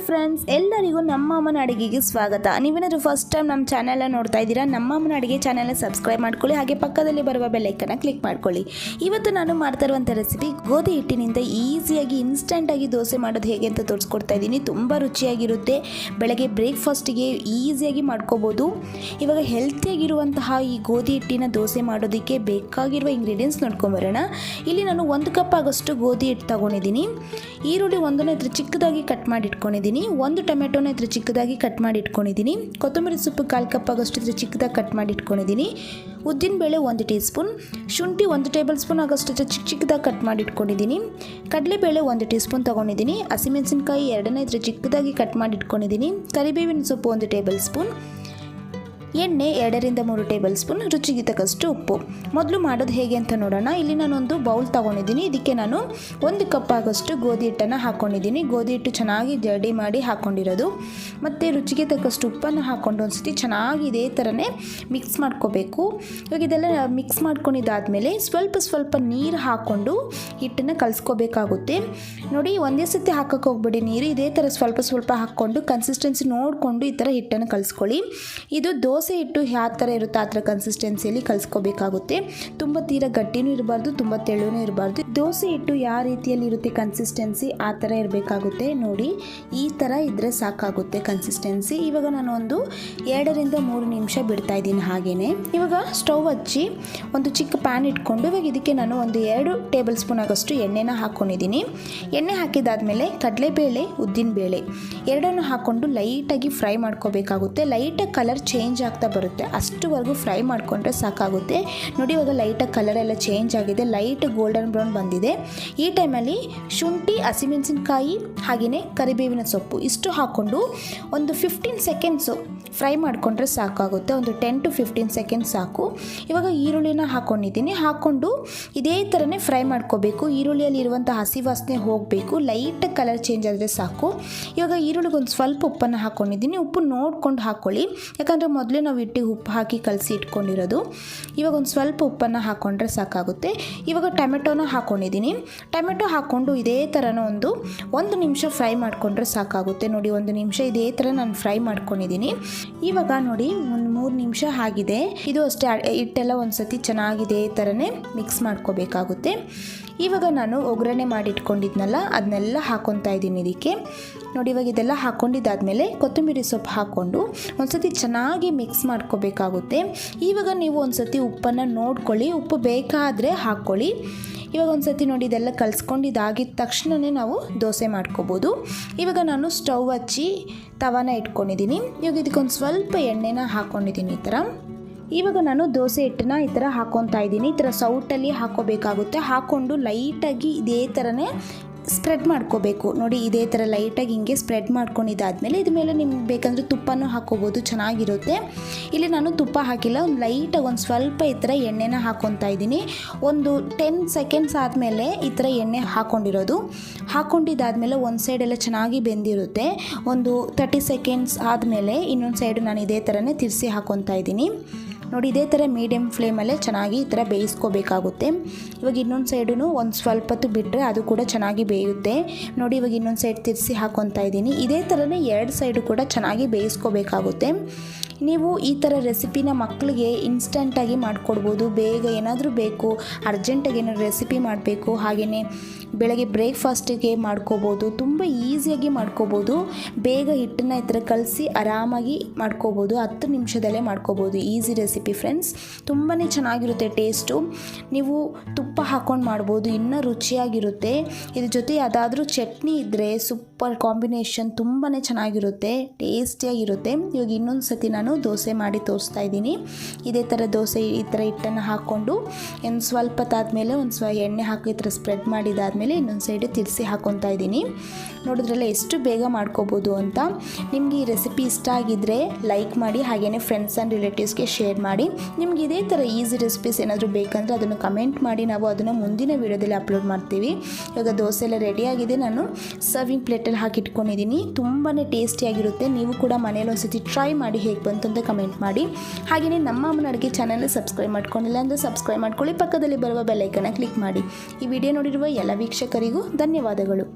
Friends, ಎಲ್ಲರಿಗೂ ನಮ್ಮ ಅಮ್ಮನ ಅಡುಗೆಗೆ ಸ್ವಾಗತ. ನೀವೇನಾದರೂ ಫಸ್ಟ್ ಟೈಮ್ ನಮ್ಮ ಚಾನೆಲ್ ನೋಡ್ತಾ ಇದ್ದೀರಾ, ನಮ್ಮ ಅಮ್ಮನ ಅಡುಗೆ ಚಾನೆಲ್ನ ಸಬ್ಸ್ಕ್ರೈಬ್ ಮಾಡ್ಕೊಳ್ಳಿ, ಹಾಗೆ ಪಕ್ಕದಲ್ಲಿ ಬರುವ ಬೆಲ್ ಐಕನ್ನ ಕ್ಲಿಕ್ ಮಾಡ್ಕೊಳ್ಳಿ. ಇವತ್ತು ನಾನು ಮಾಡ್ತಾ ಇರುವಂಥ ರೆಸಿಪಿ ಗೋಧಿ ಹಿಟ್ಟಿನಿಂದ ಈಸಿಯಾಗಿ ಇನ್ಸ್ಟೆಂಟಾಗಿ ದೋಸೆ ಮಾಡೋದು ಹೇಗೆ ಅಂತ ತೋರಿಸ್ಕೊಡ್ತಾ ಇದ್ದೀನಿ. ತುಂಬ ರುಚಿಯಾಗಿರುತ್ತೆ. ಬೆಳಗ್ಗೆ ಬ್ರೇಕ್ಫಾಸ್ಟಿಗೆ ಈಸಿಯಾಗಿ ಮಾಡ್ಕೋಬೋದು. ಇವಾಗ ಹೆಲ್ತಿಯಾಗಿರುವಂತಹ ಈ ಗೋಧಿ ಹಿಟ್ಟಿನ ದೋಸೆ ಮಾಡೋದಕ್ಕೆ ಬೇಕಾಗಿರುವ ಇಂಗ್ರೀಡಿಯೆಂಟ್ಸ್ ನೋಡ್ಕೊಂಬರೋಣ. ಇಲ್ಲಿ ನಾನು 1 ಕಪ್ ಆಗೋಷ್ಟು ಗೋಧಿ ಹಿಟ್ಟು ತಗೊಂಡಿದ್ದೀನಿ. ಈರುಳ್ಳಿ ಒಂದನ್ನು ಚಿಕ್ಕದಾಗಿ ಕಟ್ ಮಾಡಿ ಇಟ್ಕೊಂಡಿದ್ದೀನಿ. 1 ಟೊಮೆಟೊನ ಚಿಕ್ಕದಾಗಿ ಕಟ್ ಮಾಡಿ ಇಟ್ಕೊಂಡಿದ್ದೀನಿ. ಕೊತ್ತಂಬರಿ ಸೊಪ್ಪು 1/4 ಕಪ್ ಆಗೋಷ್ಟು ಚಿಕ್ಕದಾಗಿ ಕಟ್ ಮಾಡಿ ಇಟ್ಕೊಂಡಿದ್ದೀನಿ. ಉದ್ದಿನಬೇಳೆ 1 ಟೀ ಸ್ಪೂನ್, ಶುಂಠಿ 1 ಟೇಬಲ್ ಸ್ಪೂನ್ ಆಗೋಷ್ಟು ಚಿಕ್ಕದಾಗಿ ಕಟ್ ಮಾಡಿ ಇಟ್ಕೊಂಡಿದ್ದೀನಿ. ಕಡಲೆಬೇಳೆ 1 ಟೀ ಸ್ಪೂನ್ ತೊಗೊಂಡಿದ್ದೀನಿ. ಹಸಿಮೆಣಸಿನಕಾಯಿ 2 ಚಿಕ್ಕದಾಗಿ ಕಟ್ ಮಾಡಿ ಇಟ್ಕೊಂಡಿದ್ದೀನಿ. ಕರಿಬೇವಿನ ಸೊಪ್ಪು 1 ಟೇಬಲ್ ಸ್ಪೂನ್, ಎಣ್ಣೆ 2 3 ಟೇಬಲ್ ಸ್ಪೂನ್, ರುಚಿಗೆ ತಕ್ಕಷ್ಟು ಉಪ್ಪು. ಮೊದಲು ಮಾಡೋದು ಹೇಗೆ ಅಂತ ನೋಡೋಣ. ಇಲ್ಲಿ ನಾನೊಂದು ಬೌಲ್ ತೊಗೊಂಡಿದ್ದೀನಿ. ಇದಕ್ಕೆ ನಾನು 1 ಕಪ್ ಆಗೋಷ್ಟು ಗೋಧಿ ಹಿಟ್ಟನ್ನು ಹಾಕ್ಕೊಂಡಿದ್ದೀನಿ. ಗೋಧಿ ಹಿಟ್ಟು ಚೆನ್ನಾಗಿ ಜಡಿ ಮಾಡಿ ಹಾಕ್ಕೊಂಡಿರೋದು. ಮತ್ತು ರುಚಿಗೆ ತಕ್ಕಷ್ಟು ಉಪ್ಪನ್ನು ಹಾಕ್ಕೊಂಡು ಒಂದ್ಸತಿ ಚೆನ್ನಾಗಿ ಇದೇ ಥರನೇ ಮಿಕ್ಸ್ ಮಾಡ್ಕೋಬೇಕು. ಇವಾಗ ಇದೆಲ್ಲ ಮಿಕ್ಸ್ ಮಾಡ್ಕೊಂಡಿದ್ದಾದಮೇಲೆ ಸ್ವಲ್ಪ ನೀರು ಹಾಕ್ಕೊಂಡು ಹಿಟ್ಟನ್ನು ಕಲಿಸ್ಕೋಬೇಕಾಗುತ್ತೆ. ನೋಡಿ, ಒಂದೇ ಸತಿ ಹಾಕೋಕ್ಕೆ ಹೋಗ್ಬೇಡಿ ನೀರು. ಇದೇ ಥರ ಸ್ವಲ್ಪ ಹಾಕ್ಕೊಂಡು ಕನ್ಸಿಸ್ಟೆನ್ಸಿ ನೋಡಿಕೊಂಡು ಈ ಥರ ಹಿಟ್ಟನ್ನು ಕಲಿಸ್ಕೊಳ್ಳಿ. ಇದು ದೋಸೆ ಹಿಟ್ಟು ಯಾವ ಥರ ಇರುತ್ತೆ ಆ ಥರ ಕನ್ಸಿಸ್ಟೆನ್ಸಿಯಲ್ಲಿ ಕಲಿಸ್ಕೋಬೇಕಾಗುತ್ತೆ. ತುಂಬ ತೀರಾ ಗಟ್ಟಿನೂ ಇರಬಾರ್ದು, ತುಂಬ ತೆಳುನೂ ಇರಬಾರ್ದು. ದೋಸೆ ಹಿಟ್ಟು ಯಾವ ರೀತಿಯಲ್ಲಿ ಇರುತ್ತೆ ಕನ್ಸಿಸ್ಟೆನ್ಸಿ ಆ ಥರ ಇರಬೇಕಾಗುತ್ತೆ. ನೋಡಿ, ಈ ಥರ ಇದ್ದರೆ ಸಾಕಾಗುತ್ತೆ ಕನ್ಸಿಸ್ಟೆನ್ಸಿ. ಇವಾಗ ನಾನು ಒಂದು 2 3 ನಿಮಿಷ ಬಿಡ್ತಾ ಇದ್ದೀನಿ. ಹಾಗೆಯೇ ಇವಾಗ ಸ್ಟವ್ ಹಚ್ಚಿ ಒಂದು ಚಿಕ್ಕ ಪ್ಯಾನ್ ಇಟ್ಕೊಂಡು ಇವಾಗ ಇದಕ್ಕೆ ನಾನು ಒಂದು 2 ಟೇಬಲ್ ಸ್ಪೂನ್ ಆಗೋಷ್ಟು ಎಣ್ಣೆನ ಹಾಕ್ಕೊಂಡಿದ್ದೀನಿ. ಎಣ್ಣೆ ಹಾಕಿದಾದ್ಮೇಲೆ ಕಡಲೆಬೇಳೆ, ಉದ್ದಿನಬೇಳೆ ಎರಡನ್ನು ಹಾಕ್ಕೊಂಡು ಲೈಟಾಗಿ ಫ್ರೈ ಮಾಡ್ಕೋಬೇಕಾಗುತ್ತೆ. ಲೈಟಾಗಿ ಕಲರ್ ಚೇಂಜ್ ಆಗ್ತಾ ಬರುತ್ತೆ, ಅಷ್ಟುವರೆಗೂ ಫ್ರೈ ಮಾಡಿಕೊಂಡ್ರೆ ಸಾಕಾಗುತ್ತೆ. ನೋಡಿ, ಇವಾಗ ಲೈಟಾಗಿ ಕಲರ್ ಎಲ್ಲ ಚೇಂಜ್ ಆಗಿದೆ, ಲೈಟ್ ಗೋಲ್ಡನ್ ಬ್ರೌನ್ ಬಂದಿದೆ. ಈ ಟೈಮಲ್ಲಿ ಶುಂಠಿ, ಹಸಿಮೆಣಸಿನಕಾಯಿ ಹಾಗೆಯೇ ಕರಿಬೇವಿನ ಸೊಪ್ಪು ಇಷ್ಟು ಹಾಕ್ಕೊಂಡು ಒಂದು 15 ಸೆಕೆಂಡ್ಸು ಫ್ರೈ ಮಾಡಿಕೊಂಡ್ರೆ ಸಾಕಾಗುತ್ತೆ. ಒಂದು 10 to 15 ಸೆಕೆಂಡ್ಸ್ ಸಾಕು. ಇವಾಗ ಈರುಳ್ಳಿನ ಹಾಕ್ಕೊಂಡಿದ್ದೀನಿ. ಹಾಕ್ಕೊಂಡು ಇದೇ ಥರನೇ ಫ್ರೈ ಮಾಡ್ಕೋಬೇಕು. ಈರುಳ್ಳಿಯಲ್ಲಿ ಇರುವಂಥ ಹಸಿ ವಾಸನೆ ಹೋಗಬೇಕು. ಲೈಟ್ ಕಲರ್ ಚೇಂಜ್ ಆದರೆ ಸಾಕು. ಇವಾಗ ಈರುಳ್ಳಿಗೆ ಒಂದು ಸ್ವಲ್ಪ ಉಪ್ಪನ್ನು ಹಾಕ್ಕೊಂಡಿದ್ದೀನಿ. ಉಪ್ಪು ನೋಡ್ಕೊಂಡು ಹಾಕ್ಕೊಳ್ಳಿ, ಯಾಕಂದರೆ ಮೊದಲೇ ನಾವು ಹಿಟ್ಟಿಗೆ ಉಪ್ಪು ಹಾಕಿ ಕಲಸಿ ಇಟ್ಕೊಂಡಿರೋದು. ಇವಾಗ ಒಂದು ಸ್ವಲ್ಪ ಉಪ್ಪನ್ನು ಹಾಕ್ಕೊಂಡ್ರೆ ಸಾಕಾಗುತ್ತೆ. ಇವಾಗ ಟೊಮೆಟೊನ ಹಾಕ್ಕೊಂಡಿದ್ದೀನಿ. ಟೊಮೆಟೊ ಹಾಕ್ಕೊಂಡು ಇದೇ ಥರನ ಒಂದು ನಿಮಿಷ ಫ್ರೈ ಮಾಡಿಕೊಂಡ್ರೆ ಸಾಕಾಗುತ್ತೆ. ನೋಡಿ, 1 ನಿಮಿಷ ಇದೇ ಥರ ನಾನು ಫ್ರೈ ಮಾಡ್ಕೊಂಡಿದ್ದೀನಿ. ಇವಾಗ ನೋಡಿ, ಒಂದು 3 ನಿಮಿಷ ಆಗಿದೆ. ಇದು ಅಷ್ಟೇ, ಹಿಟ್ಟೆಲ್ಲ ಒಂದು ಸತಿ ಚೆನ್ನಾಗಿದೆ ಈ ಥರನೇ ಮಿಕ್ಸ್ ಮಾಡ್ಕೋಬೇಕಾಗುತ್ತೆ. ಇವಾಗ ನಾನು ಒಗ್ಗರಣೆ ಮಾಡಿಟ್ಕೊಂಡಿದ್ನಲ್ಲ ಅದನ್ನೆಲ್ಲ ಹಾಕ್ಕೊತಾ ಇದ್ದೀನಿ ಇದಕ್ಕೆ. ನೋಡಿ, ಇವಾಗ ಇದೆಲ್ಲ ಹಾಕ್ಕೊಂಡಿದ್ದಾದಮೇಲೆ ಕೊತ್ತಂಬರಿ ಸೊಪ್ಪು ಹಾಕ್ಕೊಂಡು ಒಂದು ಸತಿ ಚೆನ್ನಾಗಿ ಮಿಕ್ಸ್ ಮಾಡ್ಕೋಬೇಕಾಗುತ್ತೆ. ಇವಾಗ ನೀವು ಒಂದು ಸತಿ ಉಪ್ಪನ್ನು ನೋಡ್ಕೊಳ್ಳಿ, ಉಪ್ಪು ಬೇಕಾದರೆ ಹಾಕ್ಕೊಳ್ಳಿ. ಇವಾಗ ಒಂದು ಸತಿ ನೋಡಿ, ಇದೆಲ್ಲ ಕಲಿಸ್ಕೊಂಡಿದ್ದಾಗಿದ್ದ ತಕ್ಷಣವೇ ನಾವು ದೋಸೆ ಮಾಡ್ಕೋಬೋದು. ಇವಾಗ ನಾನು ಸ್ಟವ್ ಹಚ್ಚಿ ತವಾನ ಇಟ್ಕೊಂಡಿದ್ದೀನಿ. ಇವಾಗ ಇದಕ್ಕೊಂದು ಸ್ವಲ್ಪ ಎಣ್ಣೆನ ಹಾಕ್ಕೊಂಡಿದ್ದೀನಿ ಈ ಥರ. ಇವಾಗ ನಾನು ದೋಸೆ ಹಿಟ್ಟನ್ನ ಈ ಥರ ಹಾಕ್ಕೊತಾ ಇದ್ದೀನಿ. ಈ ಥರ ಸೌಟಲ್ಲಿ ಹಾಕ್ಕೋಬೇಕಾಗುತ್ತೆ. ಹಾಕ್ಕೊಂಡು ಲೈಟಾಗಿ ಇದೇ ಥರನೇ ಸ್ಪ್ರೆಡ್ ಮಾಡ್ಕೋಬೇಕು. ನೋಡಿ, ಇದೇ ಥರ ಲೈಟಾಗಿ ಹಿಂಗೆ ಸ್ಪ್ರೆಡ್ ಮಾಡ್ಕೊಂಡಿದ್ದಾದಮೇಲೆ ಇದ್ರ ಮೇಲೆ ನಿಮ್ಗೆ ಬೇಕಂದರೆ ತುಪ್ಪನೂ ಹಾಕ್ಕೋಬೋದು, ಚೆನ್ನಾಗಿರುತ್ತೆ. ಇಲ್ಲಿ ನಾನು ತುಪ್ಪ ಹಾಕಿಲ್ಲ, ಒಂದು ಲೈಟಾಗಿ ಒಂದು ಸ್ವಲ್ಪ ಈ ಥರ ಎಣ್ಣೆನ ಹಾಕ್ಕೊತಾ ಇದ್ದೀನಿ. ಒಂದು 10 ಸೆಕೆಂಡ್ಸ್ ಆದಮೇಲೆ ಈ ಥರ ಎಣ್ಣೆ ಹಾಕ್ಕೊಂಡಿರೋದು. ಹಾಕ್ಕೊಂಡಿದ್ದಾದಮೇಲೆ ಒಂದು ಸೈಡೆಲ್ಲ ಚೆನ್ನಾಗಿ ಬೆಂದಿರುತ್ತೆ. ಒಂದು 30 ಸೆಕೆಂಡ್ಸ್ ಆದಮೇಲೆ ಇನ್ನೊಂದು ಸೈಡು ನಾನು ಇದೇ ಥರನೇ ತಿರ್ಸಿ ಹಾಕ್ಕೊತಾ ಇದ್ದೀನಿ. ನೋಡಿ, ಇದೇ ಥರ ಮೀಡಿಯಮ್ ಫ್ಲೇಮಲ್ಲೇ ಚೆನ್ನಾಗಿ ಈ ಥರ ಬೇಯಿಸ್ಕೋಬೇಕಾಗುತ್ತೆ. ಇವಾಗ ಇನ್ನೊಂದು ಸೈಡೂ ಒಂದು ಸ್ವಲ್ಪ ಹೊತ್ತು ಬಿಟ್ಟರೆ ಅದು ಕೂಡ ಚೆನ್ನಾಗಿ ಬೇಯುತ್ತೆ. ನೋಡಿ, ಇವಾಗ ಇನ್ನೊಂದು ಸೈಡ್ ತಿರ್ಸಿ ಹಾಕ್ಕೊತಾ ಇದ್ದೀನಿ. ಇದೇ ಥರನೇ 2 ಸೈಡು ಕೂಡ ಚೆನ್ನಾಗಿ ಬೇಯಿಸ್ಕೋಬೇಕಾಗುತ್ತೆ. ನೀವು ಈ ಥರ ರೆಸಿಪಿನ ಮಕ್ಕಳಿಗೆ ಇನ್ಸ್ಟೆಂಟಾಗಿ ಮಾಡಿಕೊಡ್ಬೋದು. ಬೇಗ ಏನಾದರೂ ಬೇಕು, ಅರ್ಜೆಂಟಾಗಿ ಏನಾದರೂ ರೆಸಿಪಿ ಮಾಡಬೇಕು, ಹಾಗೆಯೇ ಬೆಳಗ್ಗೆ ಬ್ರೇಕ್ಫಾಸ್ಟಿಗೆ ಮಾಡ್ಕೋಬೋದು. ತುಂಬ ಈಸಿಯಾಗಿ ಮಾಡ್ಕೋಬೋದು. ಬೇಗ ಹಿಟ್ಟನ್ನು ಈ ಥರ ಕಲಸಿ ಆರಾಮಾಗಿ ಮಾಡ್ಕೋಬೋದು. 10 ನಿಮಿಷದಲ್ಲೇ ಮಾಡ್ಕೋಬೋದು. ಈಸಿ ರೆಸಿಪಿ ಫ್ರೆಂಡ್ಸ್, ತುಂಬಾ ಚೆನ್ನಾಗಿರುತ್ತೆ ಟೇಸ್ಟು. ನೀವು ತುಪ್ಪ ಹಾಕ್ಕೊಂಡು ಮಾಡ್ಬೋದು, ಇನ್ನೂ ರುಚಿಯಾಗಿರುತ್ತೆ. ಇದ್ರ ಜೊತೆ ಯಾವುದಾದ್ರೂ ಚಟ್ನಿ ಇದ್ದರೆ ಸೂಪರ್ ಕಾಂಬಿನೇಷನ್, ತುಂಬಾ ಚೆನ್ನಾಗಿರುತ್ತೆ, ಟೇಸ್ಟಿಯಾಗಿರುತ್ತೆ. ಇವಾಗ ಇನ್ನೊಂದು ಸತಿ ನಾನು ದೋಸೆ ಮಾಡಿ ತೋರಿಸ್ತಾ ಇದ್ದೀನಿ. ಇದೇ ಥರ ದೋಸೆ ಈ ಥರ ಹಿಟ್ಟನ್ನು ಹಾಕ್ಕೊಂಡು ಒಂದು ಸ್ವಲ್ಪ ಹೊತ್ತಾದಮೇಲೆ ಎಣ್ಣೆ ಹಾಕಿ ಈ ಥರ ಸ್ಪ್ರೆಡ್ ಮಾಡಿದಾದಮೇಲೆ ಇನ್ನೊಂದು ಸೈಡು ತಿರ್ಸಿ ಹಾಕ್ಕೊತಾ ಇದ್ದೀನಿ. ನೋಡಿದ್ರಲ್ಲ ಎಷ್ಟು ಬೇಗ ಮಾಡ್ಕೋಬೋದು ಅಂತ. ನಿಮಗೆ ಈ ರೆಸಿಪಿ ಇಷ್ಟ ಆಗಿದ್ದರೆ ಲೈಕ್ ಮಾಡಿ, ಹಾಗೆಯೇ ಫ್ರೆಂಡ್ಸ್ ಆ್ಯಂಡ್ ರಿಲೇಟಿವ್ಸ್ಗೆ ಶೇರ್ ಮಾಡಿ. ನಿಮ್ಗೆ ಇದೇ ಥರ ಈಸಿ ರೆಸಿಪೀಸ್ ಏನಾದರೂ ಬೇಕಂದರೆ ಅದನ್ನು ಕಮೆಂಟ್ ಮಾಡಿ, ನಾವು ಅದನ್ನು ಮುಂದಿನ ವೀಡಿಯೋದಲ್ಲಿ ಅಪ್ಲೋಡ್ ಮಾಡ್ತೀವಿ. ಇವಾಗ ದೋಸೆ ಎಲ್ಲ ರೆಡಿಯಾಗಿದೆ. ನಾನು ಸರ್ವಿಂಗ್ ಪ್ಲೇಟಲ್ಲಿ ಹಾಕಿಟ್ಕೊಂಡಿದ್ದೀನಿ. ತುಂಬಾ ಟೇಸ್ಟಿಯಾಗಿರುತ್ತೆ. ನೀವು ಕೂಡ ಮನೇಲಿ ಒಂದ್ಸತಿ ಟ್ರೈ ಮಾಡಿ, ಹೇಗೆ ಬಂತು ಅಂತ ಕಮೆಂಟ್ ಮಾಡಿ. ಹಾಗೆಯೇ ನಮ್ಮ ಅಮ್ಮನ ಅಡುಗೆ ಚಾನಲ್ನ ಸಬ್ಸ್ಕ್ರೈಬ್ ಮಾಡ್ಕೊಂಡಿಲ್ಲ ಅಂದರೆ ಸಬ್ಸ್ಕ್ರೈಬ್ ಮಾಡ್ಕೊಳ್ಳಿ, ಪಕ್ಕದಲ್ಲಿ ಬರುವ ಬೆಲ್ ಐಕನ್ನ ಕ್ಲಿಕ್ ಮಾಡಿ. ಈ ವಿಡಿಯೋ ನೋಡಿರುವ ಎಲ್ಲ ವೀಕ್ಷಕರಿಗೂ ಧನ್ಯವಾದಗಳು.